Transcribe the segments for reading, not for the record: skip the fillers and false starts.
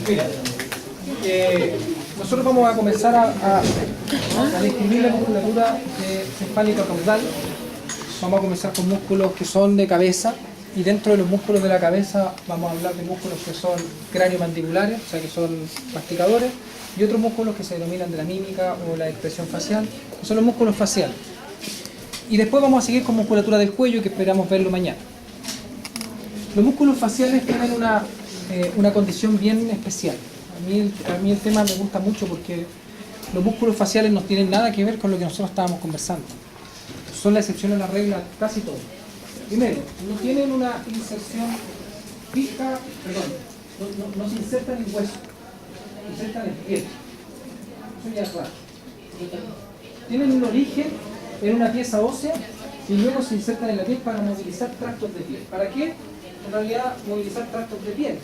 Mira, nosotros vamos a comenzar a describir la musculatura cefálica caudal. Vamos a comenzar con músculos que son de cabeza, y dentro de los músculos de la cabeza vamos a hablar de músculos que son cráneo-mandibulares, o sea que son masticadores, y otros músculos que se denominan de la mímica o la expresión facial, que son los músculos faciales. Y después vamos a seguir con musculatura del cuello, que esperamos verlo mañana. Los músculos faciales tienen una condición bien especial. A mí el tema me gusta mucho porque los músculos faciales no tienen nada que ver con lo que nosotros estábamos conversando. Son la excepción a la regla casi todo. Primero, no tienen una inserción fija, perdón, no se insertan en hueso, se insertan en piel. Eso ya es raro. Tienen un origen en una pieza ósea y luego se insertan en la piel para movilizar tractos de piel. ¿Para qué? En realidad, movilizar tractos de piel.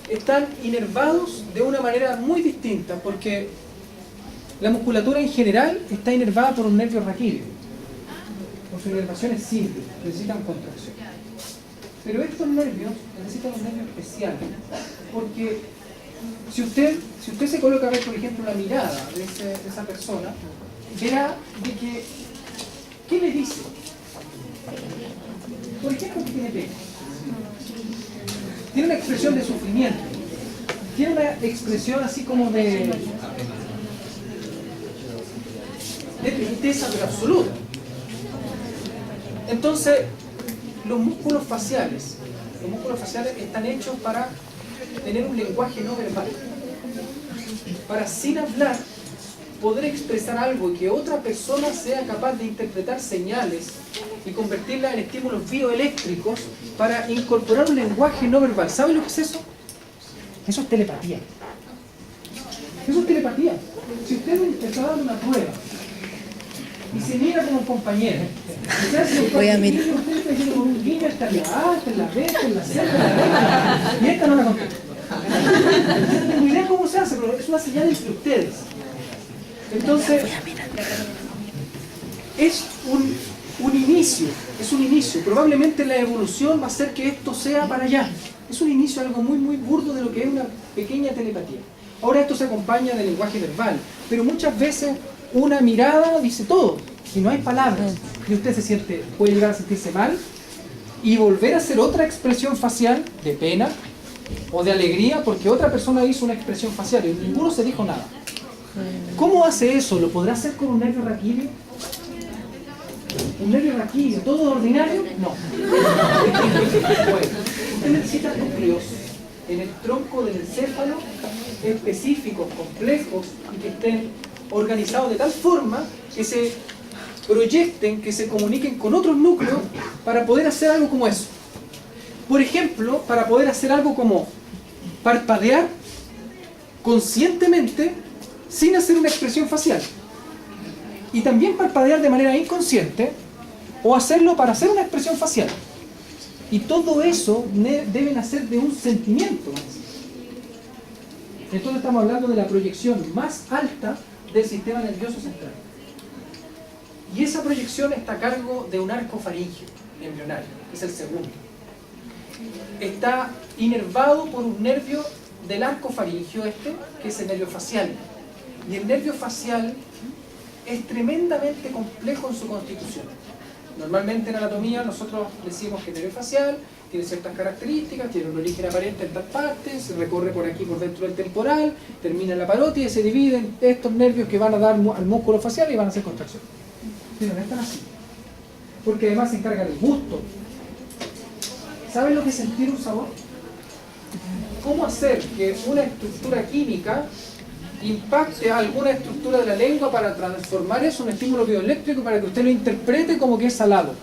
Están inervados de una manera muy distinta, porque la musculatura en general está inervada por un nervio raquídeo. Por su inervación es simple, necesitan contracción. Pero estos nervios necesitan un nervio especial, porque si usted se coloca a ver, por ejemplo, la mirada de esa persona, verá de que, ¿qué le dice? Por ejemplo, que tiene pena. Tiene una expresión de sufrimiento. Tiene una expresión así como de tristeza, pero absoluta. Entonces, los músculos faciales están hechos para tener un lenguaje no verbal. Para, sin hablar, poder expresar algo y que otra persona sea capaz de interpretar señales y convertirlas en estímulos bioeléctricos para incorporar un lenguaje no verbal. ¿Sabe lo que es eso? Eso es telepatía. Eso es telepatía. Si usted está dando una prueba y se mira como un compañero, voy a mirar. Usted está diciendo con un guiño, esta es la A, esta es la B, esta es la C, esta es la D, y esta no la contesta. No tengo idea cómo se hace, pero es una señal entre ustedes. Entonces, es un inicio. Probablemente la evolución va a hacer que esto sea para allá. Es un inicio, algo muy, muy burdo de lo que es una pequeña telepatía. Ahora esto se acompaña del lenguaje verbal, pero muchas veces una mirada dice todo, y no hay palabras. Y usted puede llegar a sentirse mal y volver a hacer otra expresión facial de pena o de alegría porque otra persona hizo una expresión facial y ninguno se dijo nada. ¿Cómo hace eso? ¿Lo podrá hacer con un nervio raquídeo? ¿Un nervio raquídeo todo ordinario? No. Bueno, usted necesita núcleos en el tronco del encéfalo específicos, complejos y que estén organizados de tal forma que se proyecten, que se comuniquen con otros núcleos para poder hacer algo como eso. Por ejemplo, para poder hacer algo como parpadear conscientemente sin hacer una expresión facial. Y también parpadear de manera inconsciente o hacerlo para hacer una expresión facial. Y todo eso debe nacer de un sentimiento. Entonces estamos hablando de la proyección más alta del sistema nervioso central. Y esa proyección está a cargo de un arco faríngeo embrionario, que es el segundo. Está inervado por un nervio del arco faríngeo que es el nervio facial. Y el nervio facial es tremendamente complejo en su constitución. Normalmente en anatomía nosotros decimos que el nervio facial tiene ciertas características, tiene un origen aparente en tal parte, se recorre por aquí por dentro del temporal, termina en la parótida y se dividen estos nervios que van a dar al músculo facial y van a hacer contracción. Pero no están así. Porque además se encarga del gusto. ¿Saben lo que es sentir un sabor? ¿Cómo hacer que una estructura química impacte a alguna estructura de la lengua para transformar eso en un estímulo bioeléctrico para que usted lo interprete como que es salado?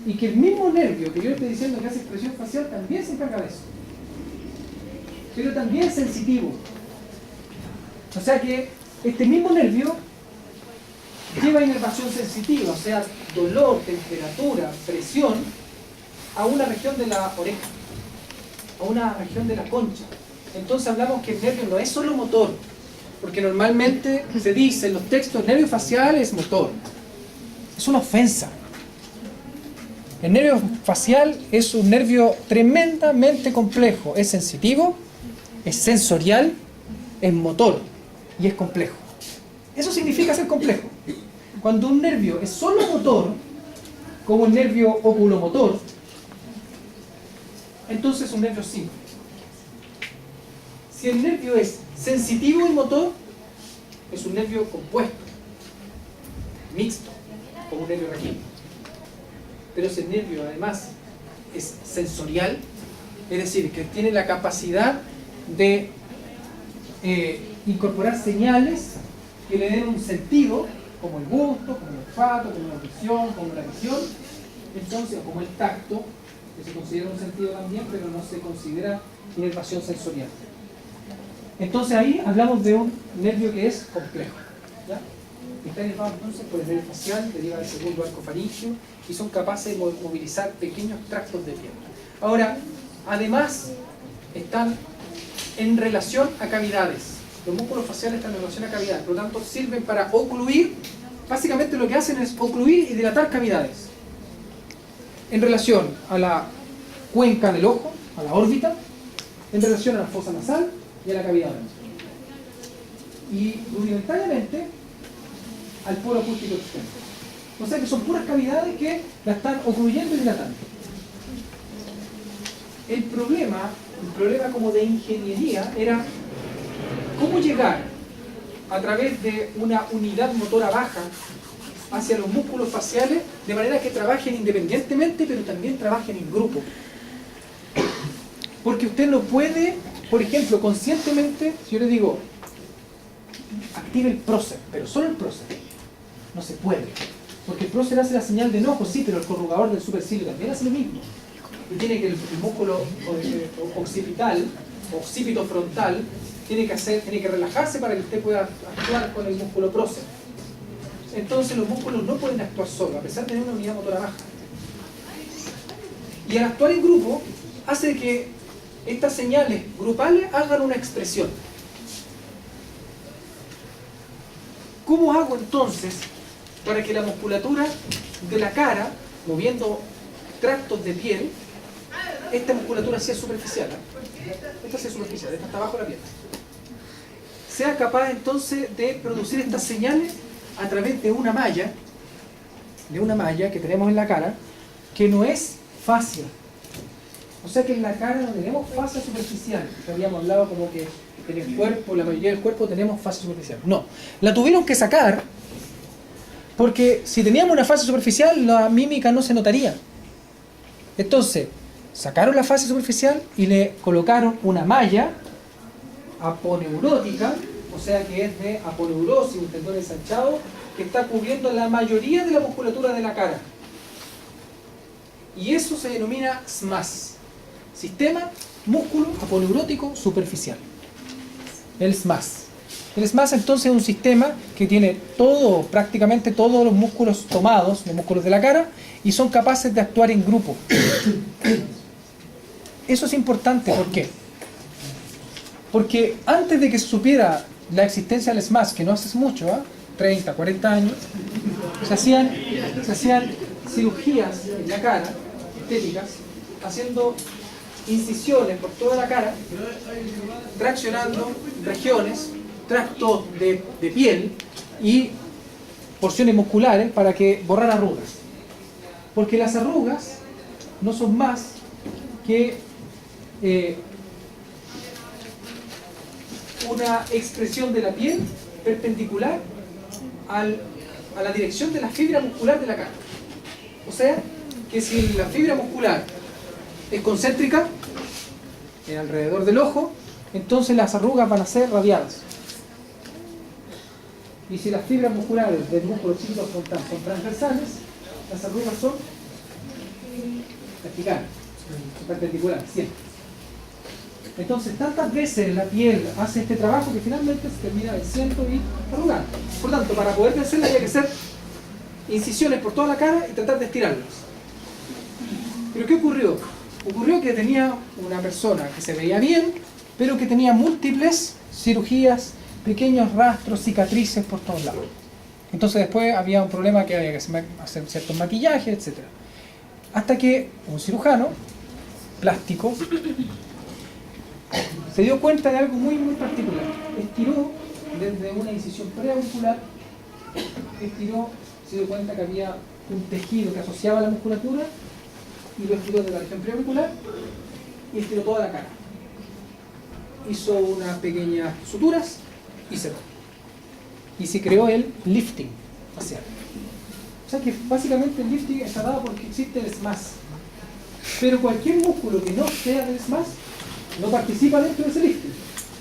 Y que el mismo nervio que yo le estoy diciendo que hace expresión facial también se encarga de eso. Pero también es sensitivo. O sea que este mismo nervio lleva inervación sensitiva, o sea, dolor, temperatura, presión, a una región de la oreja, a una región de la concha. Entonces hablamos que el nervio no es solo motor, porque normalmente se dice en los textos, el nervio facial es motor. Es una ofensa. El nervio facial es un nervio tremendamente complejo. Es sensitivo, es sensorial, es motor y es complejo. Eso significa ser complejo. Cuando un nervio es solo motor, como el nervio oculomotor, entonces es un nervio simple. Si el nervio es sensitivo y motor, es un nervio compuesto, mixto, como un nervio raquídeo. Pero si el nervio además es sensorial, es decir, que tiene la capacidad de incorporar señales que le den un sentido, como el gusto, como el olfato, como la audición, como la visión, entonces, como el tacto, que se considera un sentido también, pero no se considera inervación sensorial. Entonces ahí hablamos de un nervio que es complejo, ¿ya? Está inervado entonces por el nervio facial, deriva del segundo arco faríngeo y son capaces de movilizar pequeños tractos de piel. Ahora, además, están en relación a cavidades. Los músculos faciales están en relación a cavidades, por lo tanto sirven para ocluir. Básicamente lo que hacen es ocluir y dilatar cavidades en relación a la cuenca del ojo, a la órbita, en relación a la fosa nasal y a la cavidad nasal. Y rudimentariamente al polo acústico externo. O sea que son puras cavidades que la están ocluyendo y dilatando. El problema como de ingeniería era cómo llegar a través de una unidad motora baja hacia los músculos faciales de manera que trabajen independientemente pero también trabajen en grupo. Porque usted no puede, por ejemplo, conscientemente, si yo le digo active el prócer, pero solo el prócer, no se puede. Porque el prócer hace la señal de enojo, sí, pero el corrugador del supercilio también hace lo mismo. Y tiene que el músculo occipital, occipito frontal, tiene que relajarse para que usted pueda actuar con el músculo prócer. Entonces los músculos no pueden actuar solos, a pesar de tener una unidad motora baja. Y al actuar en grupo, hace que estas señales grupales hagan una expresión. ¿Cómo hago entonces para que la musculatura de la cara, moviendo tractos de piel, esta musculatura sea superficial, esta sea superficial, esta está abajo de la piel, sea capaz entonces de producir estas señales a través de una malla que tenemos en la cara, que no es fascia? O sea que en la cara no tenemos fascia superficial, que habíamos hablado como que en el cuerpo, la mayoría del cuerpo tenemos fascia superficial. No, la tuvieron que sacar porque si teníamos una fascia superficial la mímica no se notaría. Entonces, sacaron la fascia superficial y le colocaron una malla aponeurótica, o sea que es de aponeurosis, un tendón ensanchado, que está cubriendo la mayoría de la musculatura de la cara. Y eso se denomina SMAS, Sistema Músculo Aponeurótico Superficial. El SMAS. El SMAS entonces es un sistema que tiene prácticamente todos los músculos tomados, los músculos de la cara, y son capaces de actuar en grupo. Eso es importante, ¿por qué? Porque antes de que se supiera la existencia del SMAS, que no hace mucho, 30, 40 años, se hacían cirugías en la cara, estéticas, haciendo incisiones por toda la cara, traccionando regiones, tractos de piel y porciones musculares para que borrar arrugas. Porque las arrugas no son más que una expresión de la piel perpendicular a la dirección de la fibra muscular de la cara. O sea, que si la fibra muscular es concéntrica alrededor del ojo, entonces las arrugas van a ser radiadas. Y si las fibras musculares del músculo occipital frontal son transversales, las arrugas son verticales, son perpendiculares, siempre. Entonces, tantas veces la piel hace este trabajo que finalmente se termina venciendo y arrugando. Por tanto, para poder vencerla había que hacer incisiones por toda la cara y tratar de estirarlas. ¿Pero qué ocurrió? Ocurrió que tenía una persona que se veía bien, pero que tenía múltiples cirugías, pequeños rastros, cicatrices por todos lados. Entonces después había un problema que había que hacer ciertos maquillajes, etc. Hasta que un cirujano plástico se dio cuenta de algo muy particular. Estiró desde una incisión preauricular, se dio cuenta que había un tejido que asociaba la musculatura y lo estiró desde la región preauricular y estiró toda la cara. Hizo unas pequeñas suturas y cerró. Y se creó el lifting facial. O sea que básicamente el lifting está dado porque existe el SMAS. Pero cualquier músculo que no sea del SMAS no participa dentro de ese lifting.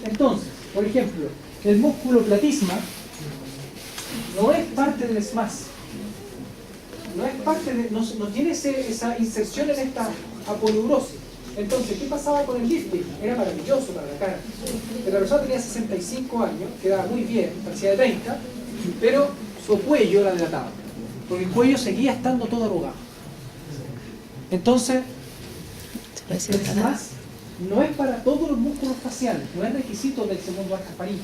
Entonces, por ejemplo, el músculo platisma no es parte del SMAS. No tiene esa inserción en esta aponeurosis. Entonces, ¿qué pasaba con el lifting? Era maravilloso para la cara. La persona tenía 65 años, quedaba muy bien, parecía de 30, pero su cuello la dilataba, porque el cuello seguía estando todo arrugado. Entonces, el SMAS no es para todos los músculos faciales, no es requisito del segundo arco faríngeo,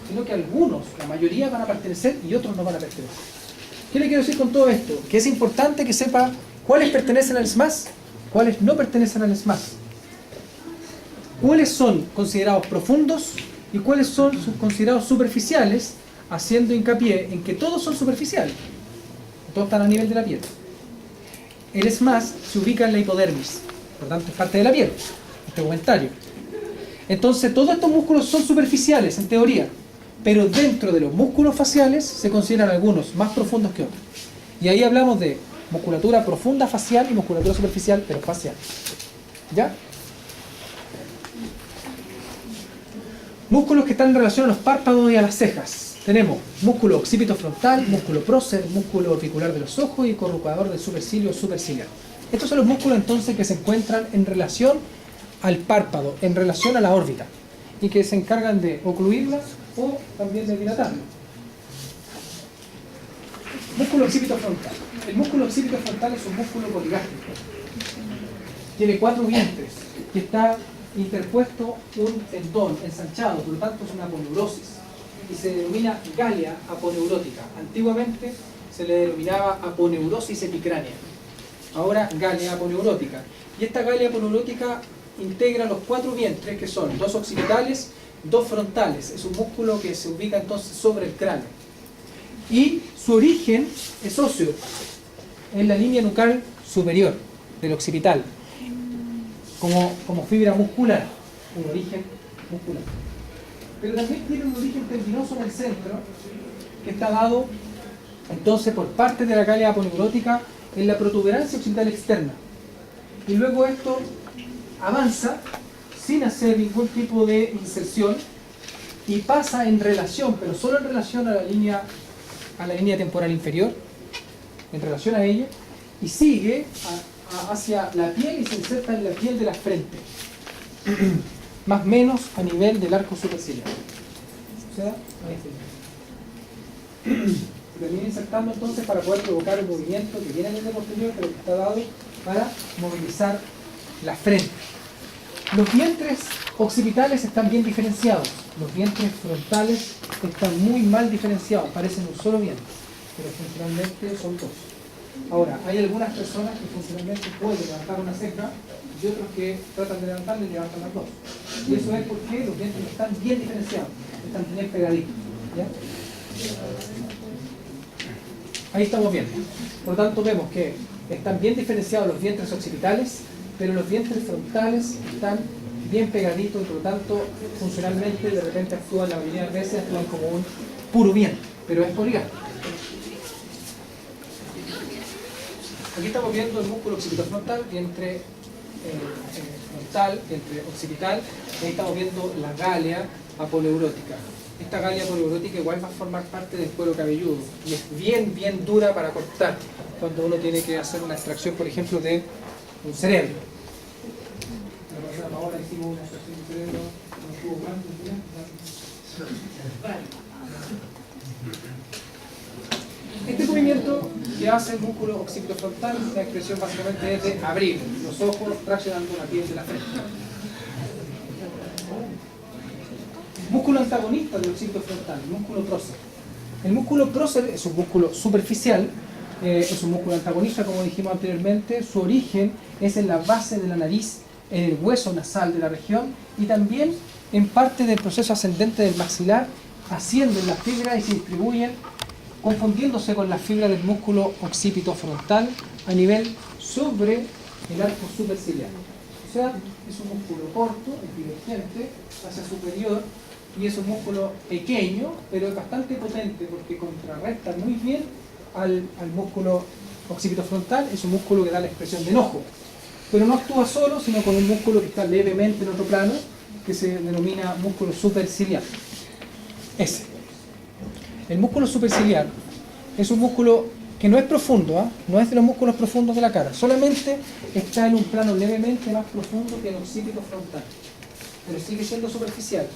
sino que algunos, la mayoría van a pertenecer y otros no van a pertenecer. ¿Qué le quiero decir con todo esto? Que es importante que sepa cuáles pertenecen al SMAS, cuáles no pertenecen al SMAS, cuáles son considerados profundos y cuáles son considerados superficiales, haciendo hincapié en que todos son superficiales, todos están a nivel de la piel. El SMAS se ubica en la hipodermis, por tanto es parte de la piel, este comentario. Entonces todos estos músculos son superficiales en teoría, pero dentro de los músculos faciales se consideran algunos más profundos que otros. Y ahí hablamos de musculatura profunda facial y musculatura superficial, pero facial. ¿Ya? Músculos que están en relación a los párpados y a las cejas. Tenemos músculo occipito frontal, músculo prócer, músculo orbicular de los ojos y corrugador del supercilio superciliar. Estos son los músculos entonces que se encuentran en relación al párpado, en relación a la órbita, y que se encargan de ocluirlas o también de dilatarlas. Músculo occipito frontal. El músculo occipito frontal es un músculo poligástrico. Tiene 4 vientres y está interpuesto un tendón ensanchado, por lo tanto es una aponeurosis y se denomina galia aponeurótica. Antiguamente se le denominaba aponeurosis epicránea, ahora galia aponeurótica. Y esta galia aponeurótica integra los 4 vientres, que son 2 occipitales, 2 frontales. Es un músculo que se ubica entonces sobre el cráneo. Y su origen es óseo, en la línea nucal superior del occipital, como fibra muscular, un origen muscular. Pero también tiene un origen tendinoso en el centro, que está dado entonces por parte de la galia aponeurótica en la protuberancia occipital externa. Y luego esto avanza sin hacer ningún tipo de inserción y pasa en relación, pero solo en relación a la línea temporal inferior, en relación a ella, y sigue hacia la piel y se inserta en la piel de la frente, más o menos a nivel del arco superciliar. O sea, ahí se termina insertando entonces para poder provocar un movimiento que viene desde el posterior, pero que está dado para movilizar la frente. Los vientres occipitales están bien diferenciados, los vientres frontales están muy mal diferenciados, parecen un solo vientre, pero funcionalmente son 2. Ahora, hay algunas personas que funcionalmente pueden levantar una ceja y otros que tratan de levantarla y levantan las 2. Y eso es porque los vientres están bien diferenciados, están bien pegaditos. ¿Ya? Ahí estamos viendo. Por lo tanto, vemos que están bien diferenciados los vientres occipitales, pero los vientres frontales están bien pegaditos y por lo tanto funcionalmente de repente actúan, la mayoría de veces actúan como un puro vientre, pero es poligástrico. Aquí estamos viendo el músculo occipitofrontal, vientre frontal, vientre occipital, y ahí estamos viendo la galia aponeurótica. Esta galia aponeurótica igual va a formar parte del cuero cabelludo y es bien dura para cortar cuando uno tiene que hacer una extracción, por ejemplo, de un cerebro. Ahora hicimos una extracción de cerebro, un tubo blanco, este movimiento que hace el músculo occipitofrontal, la expresión básicamente es de abrir los ojos traccionando la piel de la frente. Músculo antagonista del occipitofrontal, el músculo prócer. El músculo prócer es un músculo superficial es un músculo antagonista, como dijimos anteriormente. Su origen es en la base de la nariz, en el hueso nasal de la región, y también en parte del proceso ascendente del maxilar, ascienden las fibras y se distribuyen, confundiéndose con las fibras del músculo occipito frontal a nivel sobre el arco superciliar. O sea, es un músculo corto, es divergente hacia superior, y es un músculo pequeño, pero es bastante potente porque contrarresta muy bien al músculo occipito frontal. Es un músculo que da la expresión de enojo, pero no actúa solo, sino con un músculo que está levemente en otro plano, que se denomina músculo superciliar. Ese. El músculo superciliar es un músculo que no es profundo, no es de los músculos profundos de la cara, solamente está en un plano levemente más profundo que el occipito frontal, pero sigue siendo superficial.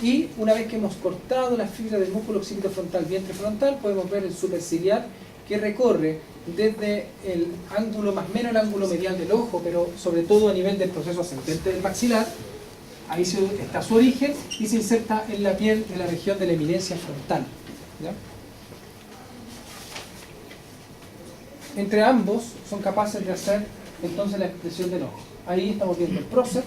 Y una vez que hemos cortado las fibras del músculo occipito frontal, vientre frontal, podemos ver el superciliar, que recorre desde el ángulo más menos el ángulo medial del ojo, pero sobre todo a nivel del proceso ascendente del maxilar. Ahí está su origen y se inserta en la piel de la región de la eminencia frontal, ¿ya? Entre ambos son capaces de hacer entonces la expresión del ojo. Ahí estamos viendo el prócer,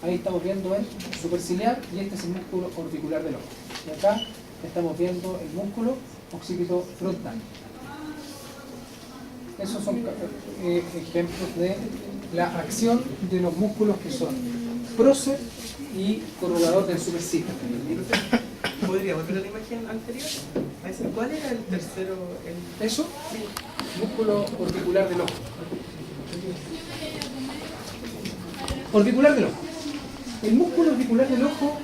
ahí estamos viendo el superciliar, y este es el músculo orbicular del ojo. Y acá estamos viendo el músculo occipito frontal. Esos son ejemplos de la acción de los músculos que son prócer y corrugador del supercilio. ¿Podríamos ver la imagen anterior? ¿Cuál era el tercero? Eso, músculo orbicular del ojo. Orbicular del ojo. El músculo orbicular del ojo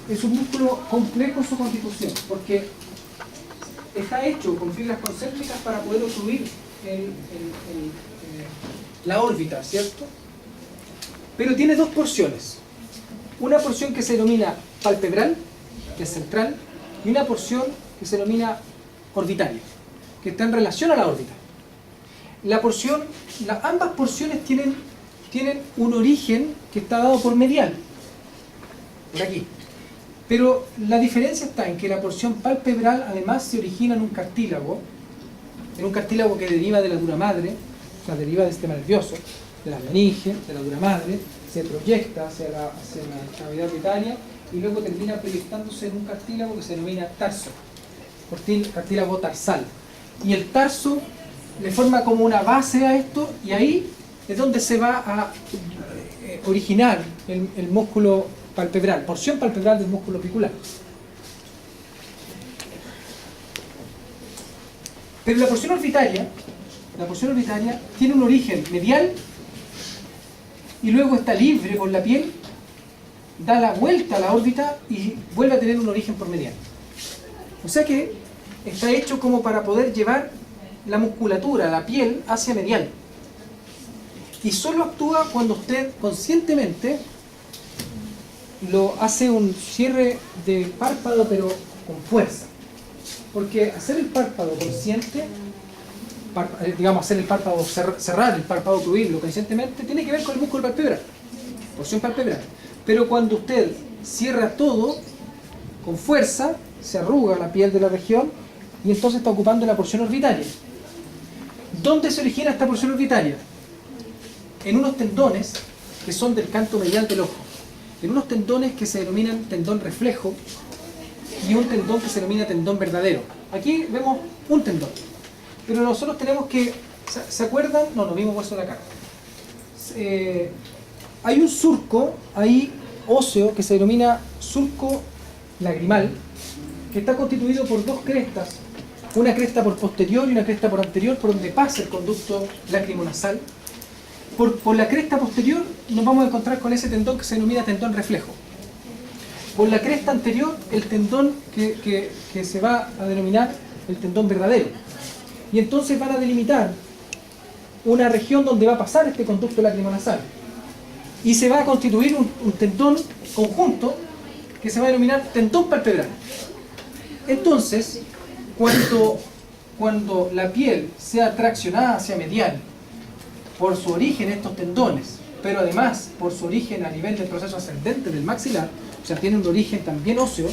es un músculo complejo en su constitución, porque está hecho con fibras concéntricas para poder obstruir la órbita, ¿cierto? Pero tiene dos porciones. Una porción que se denomina palpebral, que es central, y una porción que se denomina orbitaria, que está en relación a la órbita. Ambas porciones tienen un origen que está dado por medial, por aquí. Pero la diferencia está en que la porción palpebral además se origina en un cartílago que deriva de la dura madre, o sea, deriva del sistema nervioso, de la meninge, de la dura madre, se proyecta hacia la cavidad orbitaria y luego termina proyectándose en un cartílago que se denomina tarso, cartílago tarsal. Y el tarso le forma como una base a esto, y ahí es donde se va a originar el músculo palpebral, porción palpebral del músculo orbicular. Pero la porción orbitaria tiene un origen medial y luego está libre por la piel, da la vuelta a la órbita y vuelve a tener un origen por medial. O sea que está hecho como para poder llevar la musculatura, la piel, hacia medial. Y solo actúa cuando usted conscientemente lo hace un cierre de párpado, pero con fuerza. Porque hacer el párpado consciente, hacer el párpado, cerrar el párpado, cubrirlo conscientemente, tiene que ver con el músculo palpebral, porción palpebral. Pero cuando usted cierra todo con fuerza, se arruga la piel de la región y entonces está ocupando la porción orbitaria. ¿Dónde se origina esta porción orbitaria? En unos tendones que son del canto medial del ojo. En unos tendones que se denominan tendón reflejo y un tendón que se denomina tendón verdadero. Aquí vemos un tendón. Pero nosotros tenemos que... ¿Se acuerdan? No vimos hueso de la cara. Hay un surco ahí óseo que se denomina surco lagrimal, que está constituido por dos crestas, una cresta por posterior y una cresta por anterior, por donde pasa el conducto lacrimonasal. Por la cresta posterior nos vamos a encontrar con ese tendón que se denomina tendón reflejo. Por la cresta anterior, el tendón que se va a denominar el tendón verdadero. Y entonces van a delimitar una región donde va a pasar este conducto lacrimonasal. Y se va a constituir un tendón conjunto que se va a denominar tendón palpebral. Entonces, cuando la piel sea traccionada hacia medial por su origen estos tendones, pero además por su origen a nivel del proceso ascendente del maxilar, o sea, tiene un origen también óseo,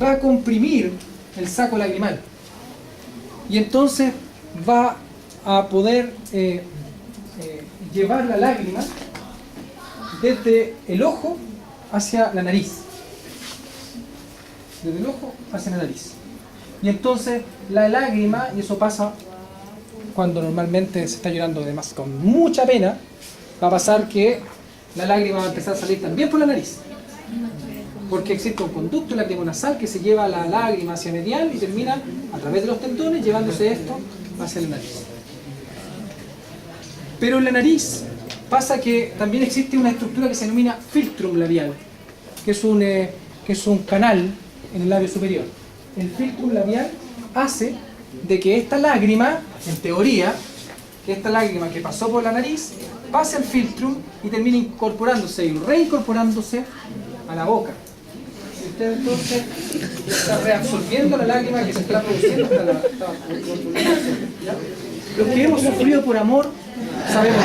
va a comprimir el saco lagrimal. y entonces va a poder llevar la lágrima desde el ojo hacia la nariz. Desde el ojo hacia la nariz. Y entonces la lágrima, y eso pasa cuando normalmente se está llorando además con mucha pena, va a pasar que la lágrima va a empezar a salir también por la nariz. Porque existe un conducto lacrimонasal que se lleva la lágrima hacia medial y termina a través de los tendones llevándose esto hacia la nariz. Pero en la nariz pasa que también existe una estructura que se denomina filtrum labial, que es un canal en el labio superior. El filtrum labial hace de que esta lágrima, en teoría, que esta lágrima que pasó por la nariz, pase al filtrum y termine incorporándose y reincorporándose a la boca. Y usted entonces está reabsorbiendo la lágrima que se está produciendo. ¿Ya? Los que hemos sufrido por amor, sabemos.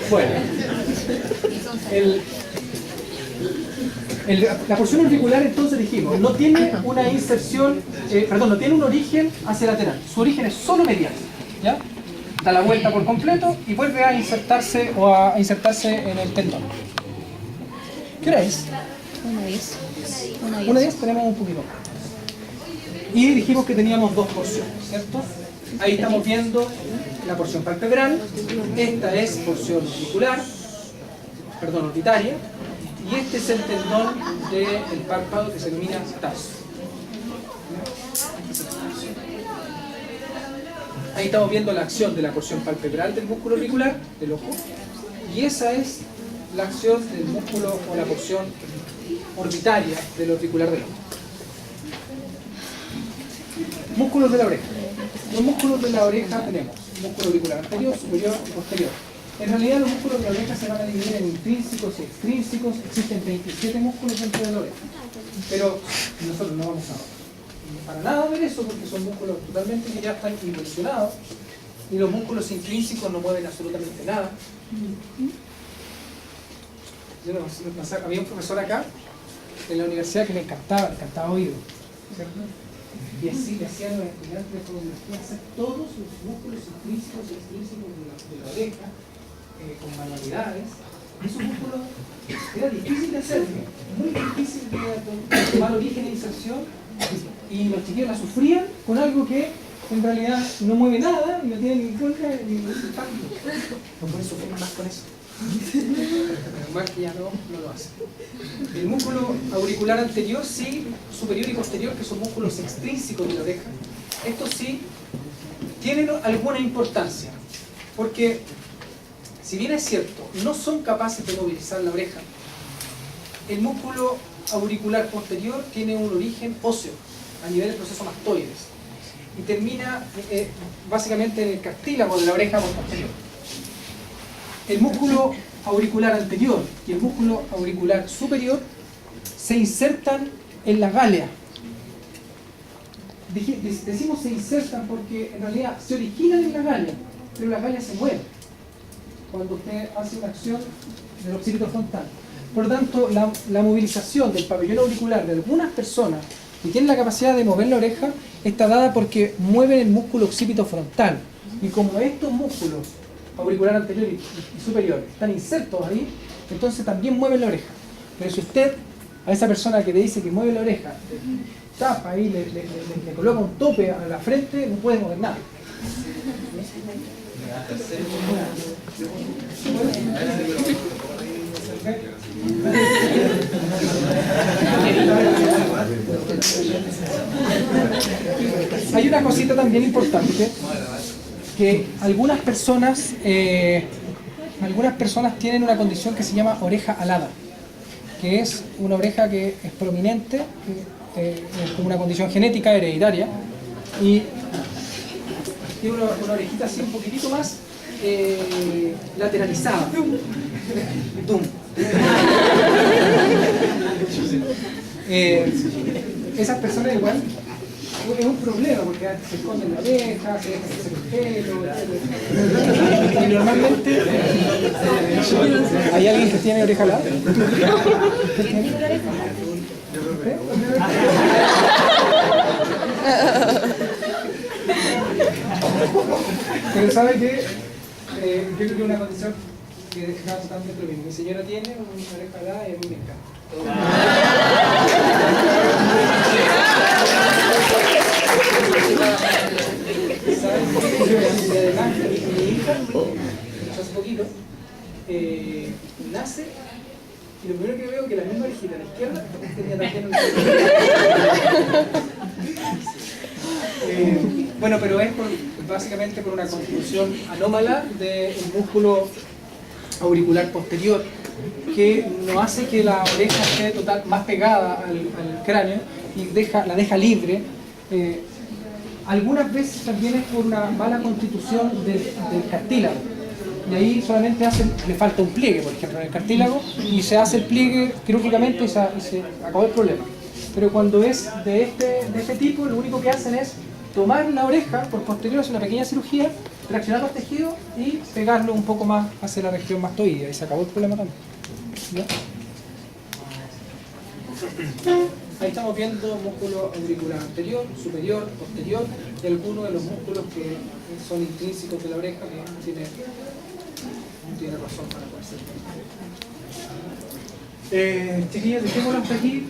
Bueno, la porción auricular, entonces dijimos, no tiene una inserción, no tiene un origen hacia lateral. Su origen es solo medial, ¿ya? Da la vuelta por completo y vuelve a insertarse en el tendón. ¿Qué hora es? 1:10. Tenemos un poquito más. Y dijimos que teníamos dos porciones, ¿cierto? Ahí estamos viendo la porción palpebral. Esta es porción orbitaria. Y este es el tendón del párpado que se denomina tarso. Ahí estamos viendo la acción de la porción palpebral del músculo auricular, del ojo. Y esa es la acción del músculo o la porción orbitaria del auricular del ojo. Músculos de la oreja. Los músculos de la oreja tenemos músculo auricular anterior, superior y posterior. En realidad los músculos de la oreja se van a dividir en intrínsecos y extrínsecos. Existen 27 músculos dentro de la oreja. Pero nosotros no vamos para nada ver eso porque son músculos totalmente que ya están involucionados y los músculos intrínsecos no mueven absolutamente nada. Había un profesor acá en la universidad que le encantaba oído, ¿cierto? Y así le hacían a los estudiantes de fonología hacer todos los músculos intrínsecos y extrínsecos de la oreja con manualidades. Esos músculos era difícil de hacer, muy difícil de tomar origen e inserción, y los chiquillos la sufrían con algo que en realidad no mueve nada y no tiene ningún impacto. No pueden sufrir más con eso. Pero más que ya no lo hace. El músculo auricular anterior, sí, superior y posterior, que son músculos extrínsecos de la oreja, estos sí tienen alguna importancia, porque si bien es cierto, no son capaces de movilizar la oreja, el músculo auricular posterior tiene un origen óseo a nivel del proceso mastoides y termina básicamente en el cartílago de la oreja posterior. El músculo auricular anterior y el músculo auricular superior se insertan en la gálea. Decimos se insertan porque en realidad se originan en la gálea, pero la gálea se mueve cuando usted hace una acción del occipito frontal. Por lo tanto, la movilización del pabellón auricular de algunas personas que tienen la capacidad de mover la oreja está dada porque mueven el músculo occipito frontal. Y como estos músculos, auricular anterior y superior, están insertos ahí, entonces también mueven la oreja. Pero si usted, a esa persona que le dice que mueve la oreja, tapa ahí, le coloca un tope a la frente, no puede mover nada. Hay una cosita también importante, que algunas personas tienen una condición que se llama oreja alada, que es una oreja que es prominente, es como una condición genética hereditaria, y tiene una orejita así un poquitito más lateralizada. Esas personas igual es un problema porque se esconden la oreja, se dejan crecer el pelo, y normalmente ¿hay alguien que tiene oreja alada? Pero sabe que yo creo que es una condición que está totalmente lo mismo. Mi señora tiene una oreja alada y a mí me encanta. ¿Sabes? Y además, mi hija, hace poquito, nace y lo primero que veo es que la misma orejita a la izquierda tenía también una bueno, pero es básicamente por una constitución anómala del músculo auricular posterior que no hace que la oreja esté más pegada al cráneo y la deja libre. Algunas veces también es por una mala constitución del cartílago. Y ahí solamente le falta un pliegue, por ejemplo, en el cartílago, y se hace el pliegue quirúrgicamente y se acabó el problema. Pero cuando es de este tipo, lo único que hacen es tomar la oreja por posterior, hacer una pequeña cirugía, traccionar los tejidos y pegarlo un poco más hacia la región mastoidea y se acabó el problema también. ¿Ya? Ahí estamos viendo músculo auricular anterior, superior, posterior y algunos de los músculos que son intrínsecos de la oreja que no tiene razón para poder ser. Chiquillos, dejémoslo hasta aquí.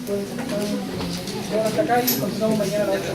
Dejémoslo hasta acá y continuamos mañana a la otra.